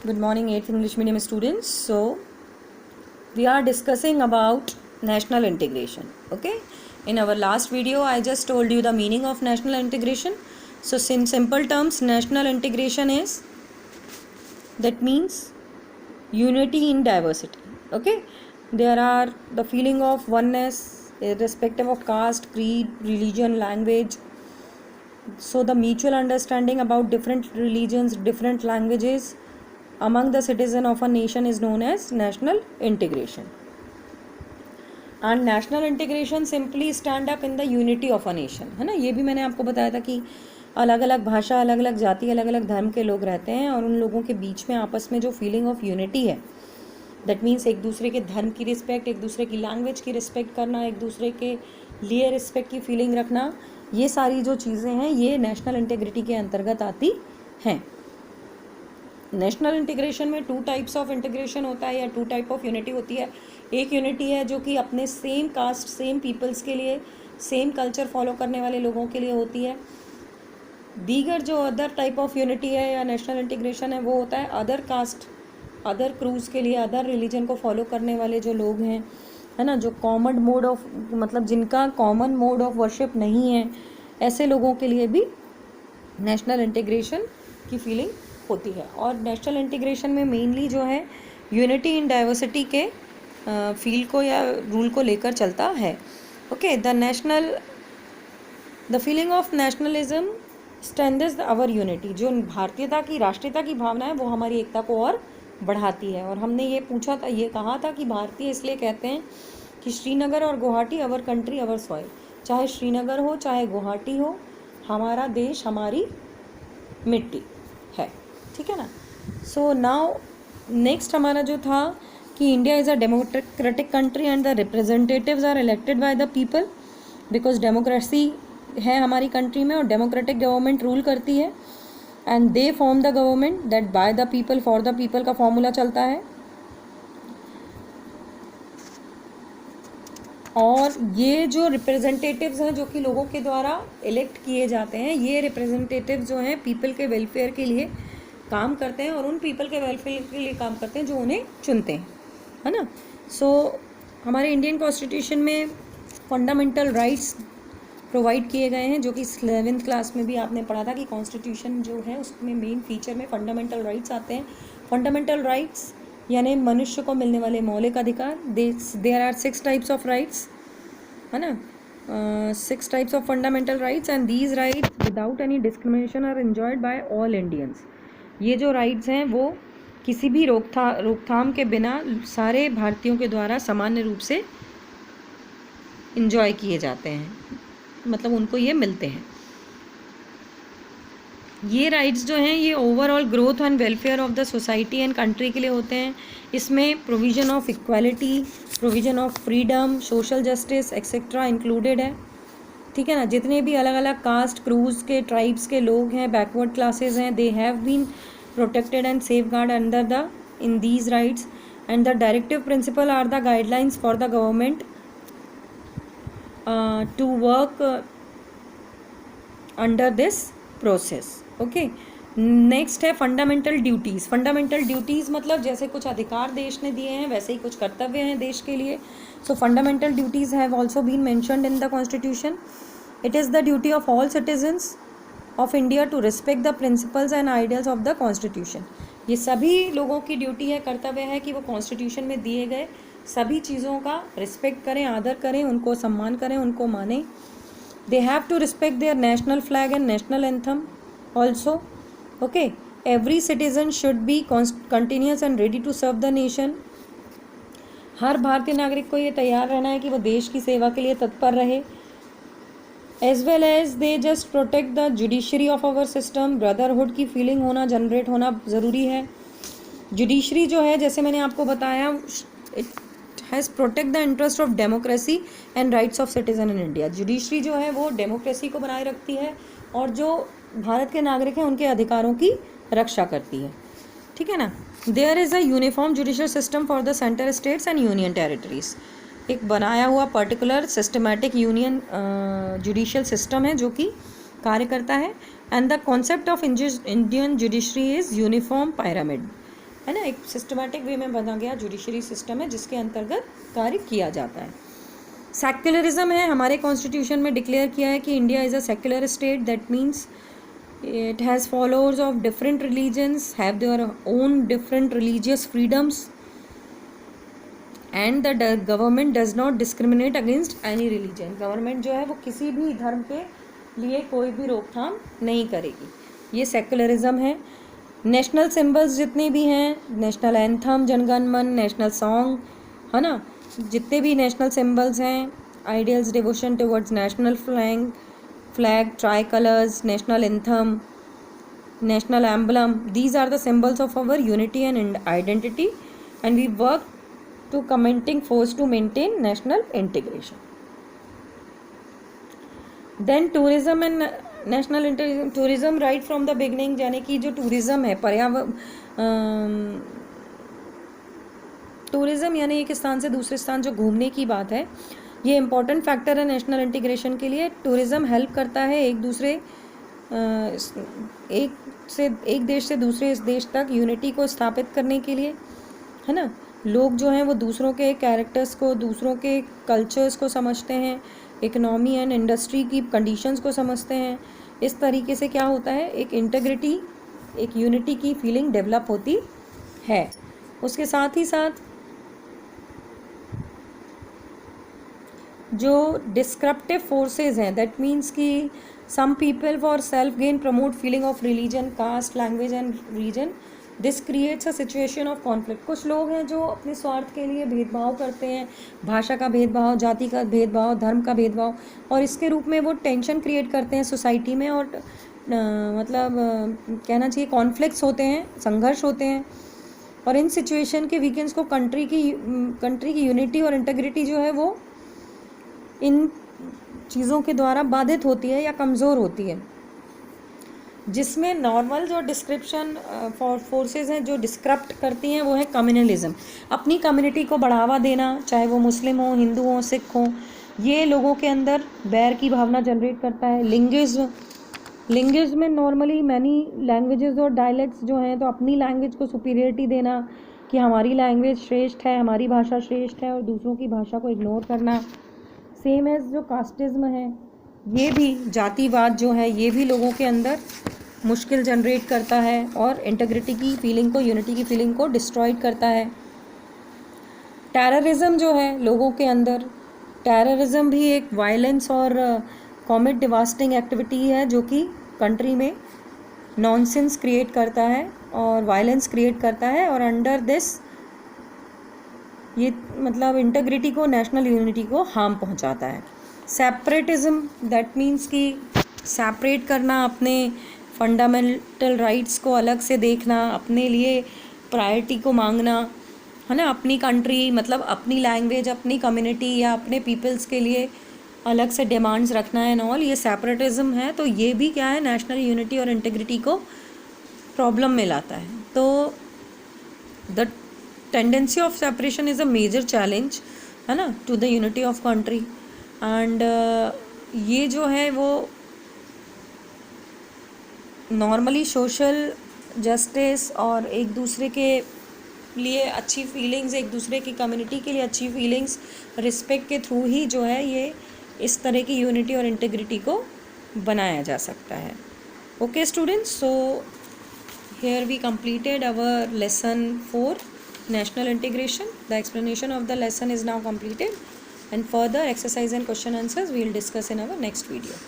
Good morning, 8th English medium students. So, we are discussing about national integration. Okay, in our last video, I just told you the meaning of national integration. So, in simple terms, national integration is that means unity in diversity. Okay, there are the feeling of oneness, irrespective of caste, creed, religion, language. So, the mutual understanding about different religions, different languages among the citizen of a nation is known as national integration. And national integration simply stand up in the unity of a nation, है ना. ये भी मैंने आपको बताया था कि अलग अलग भाषा, अलग अलग जाति, अलग अलग धर्म के लोग रहते हैं और उन लोगों के बीच में आपस में जो फीलिंग ऑफ यूनिटी है, दैट मीन्स एक दूसरे के धर्म की रिस्पेक्ट, एक दूसरे की लैंग्वेज की रिस्पेक्ट करना, एक दूसरे के लिए रिस्पेक्ट की फीलिंग रखना, ये सारी जो चीज़ें हैं ये नेशनल इंटीग्रिटी के अंतर्गत आती हैं. नेशनल इंटीग्रेशन में 2 टाइप्स ऑफ इंटीग्रेशन होता है या 2 टाइप ऑफ यूनिटी होती है. एक यूनिटी है जो कि अपने सेम कास्ट, सेम पीपल्स के लिए, सेम कल्चर फॉलो करने वाले लोगों के लिए होती है. दीगर जो अदर टाइप ऑफ यूनिटी है या नेशनल इंटीग्रेशन है वो होता है अदर कास्ट, अदर क्रूज के लिए, अदर रिलीजन को फॉलो करने वाले जो लोग हैं, है ना, जो कॉमन मोड ऑफ मतलब जिनका कॉमन मोड ऑफ वर्शिप नहीं है, ऐसे लोगों के लिए भी नेशनल इंटीग्रेशन की फीलिंग होती है. और नेशनल इंटीग्रेशन में मेनली जो है यूनिटी इन डाइवर्सिटी के फील्ड को या रूल को लेकर चलता है. Okay, the feeling of nationalism strengthens our unity. जो भारतीयता की, राष्ट्रीयता की भावना है वो हमारी एकता को और बढ़ाती है. और हमने ये पूछा था, ये कहा था कि भारतीय इसलिए कहते हैं कि श्रीनगर और Guwahati our country our soil. चाहे श्रीनगर हो चाहे गुवाहाटी हो, हमारा देश हमारी मिट्टी है. ठीक है ना. सो नाउ नेक्स्ट हमारा जो था कि India is a democratic country and the representatives are elected by the people, because democracy है हमारी कंट्री में और डेमोक्रेटिक गवर्नमेंट रूल करती है. And they form the government that bye the people for the people का formula चलता है. और ये जो रिप्रेजेंटेटिव्स हैं जो कि लोगों के द्वारा इलेक्ट किए जाते हैं, ये रिप्रेजेंटेटिव जो हैं पीपल के वेलफेयर के लिए काम करते हैं और उन पीपल के वेलफेयर के लिए काम करते हैं जो उन्हें चुनते हैं, है ना. सो हमारे इंडियन कॉन्स्टिट्यूशन में फंडामेंटल राइट्स प्रोवाइड किए गए हैं, जो कि 11th क्लास में भी आपने पढ़ा था कि कॉन्स्टिट्यूशन जो है उसमें मेन फीचर में फंडामेंटल राइट्स आते हैं. फंडामेंटल राइट्स यानी मनुष्य को मिलने वाले मौलिक अधिकार. There are 6 types of rights, है ना, 6 types of fundamental rights and these rights without any discrimination are enjoyed by all Indians. ये जो राइट्स हैं वो किसी भी रोकथाम के बिना सारे भारतीयों के द्वारा सामान्य रूप से इंजॉय किए जाते हैं, मतलब उनको ये मिलते हैं. ये राइट्स जो हैं ये overall growth and welfare of the society and country के लिए होते हैं. इसमें provision of equality, provision of freedom, social justice etcetera included है. ठीक है ना. जितने भी अलग अलग कास्ट, क्रूज के, ट्राइब्स के लोग हैं, बैकवर्ड क्लासेस हैं, they have been protected and safeguard under the in these rights and the directive principle are the guidelines for the government to work under this process. Okay, next है fundamental duties. Fundamental duties मतलब जैसे कुछ अधिकार देश ने दिए हैं वैसे ही कुछ कर्तव्य हैं देश के लिए. So fundamental duties have also been mentioned in the constitution. It is the duty of all citizens of India to respect the principles and ideals of the constitution. ये सभी लोगों की ड्यूटी है, कर्तव्य है कि वो कॉन्स्टिट्यूशन में दिए गए सभी चीज़ों का रिस्पेक्ट करें, आदर करें, उनको सम्मान करें, उनको मानें. They have to respect their national flag and national anthem also. Okay, every citizen should be continuous and ready to serve the nation. हर भारतीय नागरिक को ये तैयार रहना है कि वो देश की सेवा के लिए तत्पर रहे. as well as they just protect the judiciary of our system. Brotherhood की फीलिंग होना, जनरेट होना ज़रूरी है. जुडिशरी जो है जैसे मैंने आपको बताया, it has protect the interest of democracy and rights of citizen in India. Judiciary जो है वो डेमोक्रेसी को बनाए रखती है और जो भारत के नागरिक हैं उनके अधिकारों की रक्षा करती है. ठीक है ना. There is a uniform judicial system for the centre states and union territories. एक बनाया हुआ particular systematic union judicial system है जो कि कार्य करता है. And the concept of Indian judiciary is uniform pyramid. है ना, एक सिस्टमेटिक वे में बना गया जुडिशरी सिस्टम है जिसके अंतर्गत कार्य किया जाता है। सेक्युलरिज्म है, हमारे कॉन्स्टिट्यूशन में डिक्लेयर किया है कि India is a secular state, that means it has followers of different religions, have their own different religious freedoms, and the government does not discriminate against any religion. Government जो है वो किसी भी धर्म के लिए कोई भी रोकथाम नहीं करेगी, ये सेक्युलरिज्म है। नेशनल सिंबल्स जितने भी हैं, नेशनल एंथम, जनगण मन, नेशनल सॉन्ग, है ना, जितने भी नेशनल सिंबल्स हैं, ideals, devotion towards national flag, tricolors, national anthem, national emblem, these are the symbols of our unity and identity, and we work to commenting force to maintain national integration. Then tourism and national integration. tourism right from the beginning, यानी कि जो tourism है, tourism यानी एक स्थान से दूसरे स्थान जो घूमने की बात है, ये इम्पॉर्टेंट फैक्टर है नेशनल इंटीग्रेशन के लिए। टूरिज़्म हेल्प करता है एक देश से दूसरे देश तक यूनिटी को स्थापित करने के लिए, है ना। लोग जो हैं वो दूसरों के कैरेक्टर्स को, दूसरों के कल्चर्स को समझते हैं, इकोनॉमी एंड इंडस्ट्री की कंडीशंस को समझते हैं। इस तरीके से क्या होता है, एक इंटीग्रिटी, एक यूनिटी की फीलिंग डेवलप होती है। उसके साथ ही साथ जो डिस्क्रप्टिव फोर्सेस हैं, दैट मीन्स कि some people for self gain promote feeling of religion, caste, language and region, this creates a situation of conflict. कुछ लोग हैं जो अपने स्वार्थ के लिए भेदभाव करते हैं, भाषा का भेदभाव, जाति का भेदभाव, धर्म का भेदभाव, और इसके रूप में वो टेंशन क्रिएट करते हैं सोसाइटी में, और कहना चाहिए कॉन्फ्लिक्ट्स होते हैं, संघर्ष होते हैं। और इन सिचुएशन के वीकेंड्स को कंट्री की यूनिटी और इंटीग्रिटी जो है वो इन चीज़ों के द्वारा बाधित होती है या कमज़ोर होती है, जिसमें नॉर्मल जो डिस्क्रिप्शन फोर्सेस हैं जो डिस्क्रप्ट करती हैं वो है कम्युनलिज्म। अपनी कम्युनिटी को बढ़ावा देना, चाहे वो मुस्लिम हो, हिंदू हो, सिख हो, ये लोगों के अंदर बैर की भावना जनरेट करता है। लिंग्विज्म में नॉर्मली मैनी लैंग्वेजेस और डायलेक्ट्स जो हैं, तो अपनी लैंग्वेज को सुपीरियरिटी देना कि हमारी लैंग्वेज श्रेष्ठ है, हमारी भाषा श्रेष्ठ है, और दूसरों की भाषा को इग्नोर करना। सेम एज जो कास्टिज्म है, ये भी जातिवाद जो है, ये भी लोगों के अंदर मुश्किल जनरेट करता है और इंटीग्रिटी की फीलिंग को, यूनिटी की फीलिंग को डिस्ट्रॉयड करता है। टेररिज्म जो है लोगों के अंदर, टेररिज्म भी एक वायलेंस और कॉमेट डिवास्टिंग एक्टिविटी है जो कि कंट्री में नॉनसेंस क्रिएट करता है और वायलेंस क्रिएट करता है, और अंडर दिस ये मतलब इंटीग्रिटी को, नेशनल यूनिटी को हार्म पहुंचाता है। सेपरेटिज्म, दैट मीन्स कि सेपरेट करना, अपने फंडामेंटल राइट्स को अलग से देखना, अपने लिए प्रायोरिटी को मांगना, है ना, अपनी कंट्री मतलब अपनी लैंग्वेज, अपनी कम्युनिटी या अपने पीपल्स के लिए अलग से डिमांड्स रखना एंड ऑल, ये सेपरेटिज्म है। तो ये भी क्या है, नेशनल यूनिटी और इंटीग्रिटी को प्रॉब्लम में लाता है। तो the tendency of separation is a major challenge, है ना, to the unity of country. And ये जो है वो नॉर्मली सोशल जस्टिस और एक दूसरे के लिए अच्छी फीलिंग्स, एक दूसरे की कम्युनिटी के लिए अच्छी फीलिंग्स, रिस्पेक्ट के थ्रू ही जो है ये इस तरह की यूनिटी और इंटीग्रिटी को बनाया जा सकता है। Okay students, so here we completed our lesson 4, national integration. The explanation of the lesson is now completed, and further exercise and question answers we will discuss in our next video.